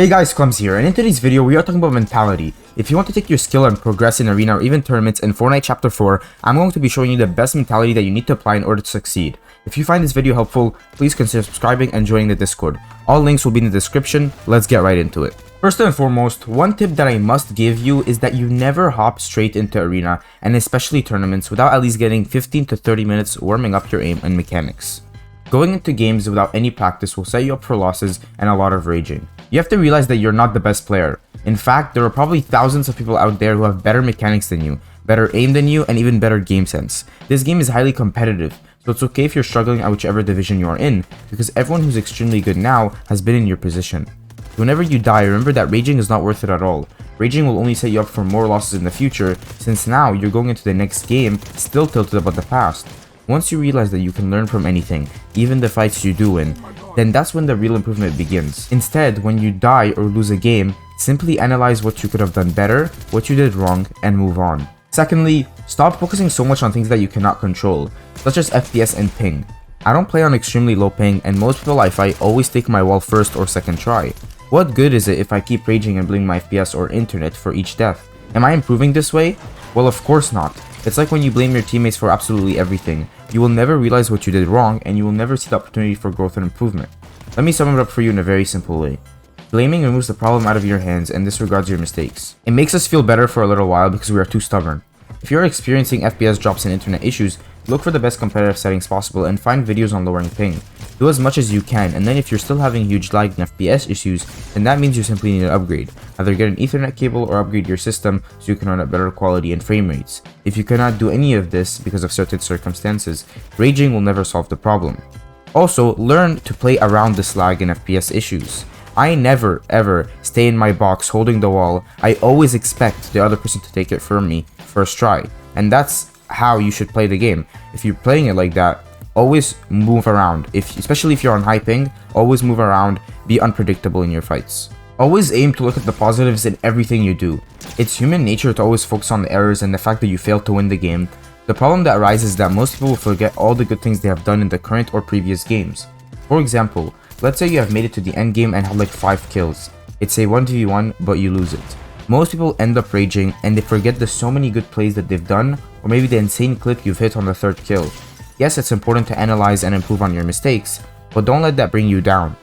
Hey guys, Clumzzy here, and in today's video we are talking about mentality. If you want to take your skill and progress in arena or even tournaments in Fortnite Chapter 4, I'm going to be showing you the best mentality that you need to apply in order to succeed. If you find this video helpful, please consider subscribing and joining the Discord. All links will be in the description. Let's get right into it. First and foremost, one tip that I must give you is that you never hop straight into arena, and especially tournaments, without at least getting 15 to 30 minutes warming up your aim and mechanics. Going into games without any practice will set you up for losses and a lot of raging. You have to realize that you're not the best player. In fact, there are probably thousands of people out there who have better mechanics than you, better aim than you, and even better game sense. This game is highly competitive, so it's okay if you're struggling at whichever division you are in, because everyone who's extremely good now has been in your position. Whenever you die, remember that raging is not worth it at all. Raging will only set you up for more losses in the future, since now you're going into the next game still tilted about the past. Once you realize that you can learn from anything, even the fights you do win, then that's when the real improvement begins. Instead, when you die or lose a game, simply analyze what you could have done better, what you did wrong, and move on. Secondly, stop focusing so much on things that you cannot control, such as FPS and ping. I don't play on extremely low ping, and most people I fight always take my wall first or second try. What good is it if I keep raging and blaming my FPS or internet for each death? Am I improving this way? Well, of course not. It's like when you blame your teammates for absolutely everything. You will never realize what you did wrong, and you will never see the opportunity for growth and improvement. Let me sum it up for you in a very simple way. Blaming removes the problem out of your hands and disregards your mistakes. It makes us feel better for a little while because we are too stubborn. If you're experiencing FPS drops and internet issues, look for the best competitive settings possible and find videos on lowering ping. Do as much as you can, and then if you're still having huge lag and FPS issues, then that means you simply need an upgrade. Either get an Ethernet cable or upgrade your system so you can run at better quality and frame rates. If you cannot do any of this because of certain circumstances, raging will never solve the problem. Also, learn to play around this lag and FPS issues. I never ever stay in my box holding the wall. I always expect the other person to take it from me first try, and that's how you should play the game. If you're playing it like that, always move around. Especially if you're on high ping, always move around, be unpredictable in your fights. Always aim to look at the positives in everything you do. It's human nature to always focus on the errors and the fact that you failed to win the game. The problem that arises is that most people will forget all the good things they have done in the current or previous games. For example, let's say you have made it to the end game and had like 5 kills. It's a 1v1, but you lose it. Most people end up raging and they forget the so many good plays that they've done, or maybe the insane clip you've hit on the 3rd kill. Yes, it's important to analyze and improve on your mistakes, but don't let that bring you down.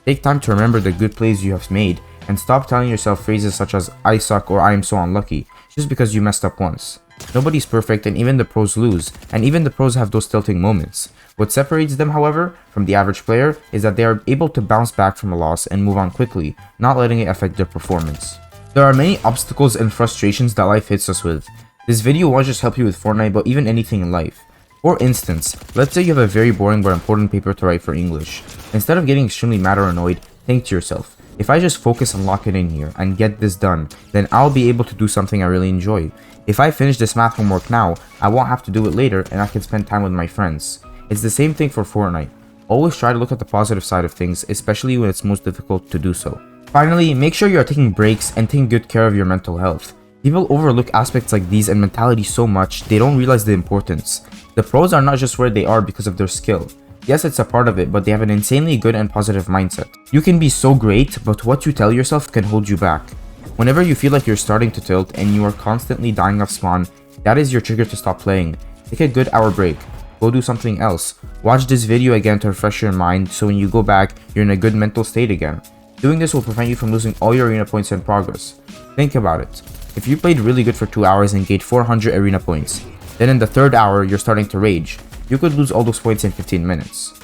Take time to remember the good plays you have made and stop telling yourself phrases such as "I suck" or "I am so unlucky" just because you messed up once. Nobody's perfect, and even the pros lose, and even the pros have those tilting moments. What separates them, however, from the average player is that they are able to bounce back from a loss and move on quickly, not letting it affect their performance. There are many obstacles and frustrations that life hits us with. This video won't just help you with Fortnite, but even anything in life. For instance, let's say you have a very boring but important paper to write for English. Instead of getting extremely mad or annoyed, think to yourself, if I just focus and lock it in here and get this done, then I'll be able to do something I really enjoy. If I finish this math homework now, I won't have to do it later and I can spend time with my friends. It's the same thing for Fortnite. Always try to look at the positive side of things, especially when it's most difficult to do so. Finally, make sure you are taking breaks and taking good care of your mental health. People overlook aspects like these and mentality so much, they don't realize the importance. The pros are not just where they are because of their skill. Yes, it's a part of it, but they have an insanely good and positive mindset. You can be so great, but what you tell yourself can hold you back. Whenever you feel like you're starting to tilt and you are constantly dying off spawn, that is your trigger to stop playing. Take a good hour break. Go do something else. Watch this video again to refresh your mind so when you go back, you're in a good mental state again. Doing this will prevent you from losing all your arena points in progress. Think about it. If you played really good for 2 hours and gained 400 arena points, then in the 3rd hour you're starting to rage, you could lose all those points in 15 minutes.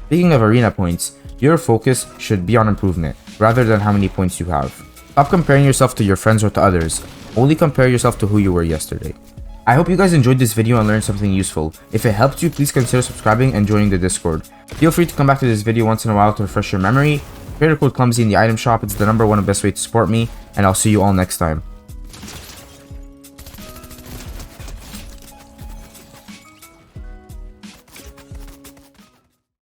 Speaking of arena points, your focus should be on improvement, rather than how many points you have. Stop comparing yourself to your friends or to others, only compare yourself to who you were yesterday. I hope you guys enjoyed this video and learned something useful. If it helped you, please consider subscribing and joining the Discord. Feel free to come back to this video once in a while to refresh your memory. Creator code Clumzzy in the item shop, it's the #1 best way to support me, and I'll see you all next time.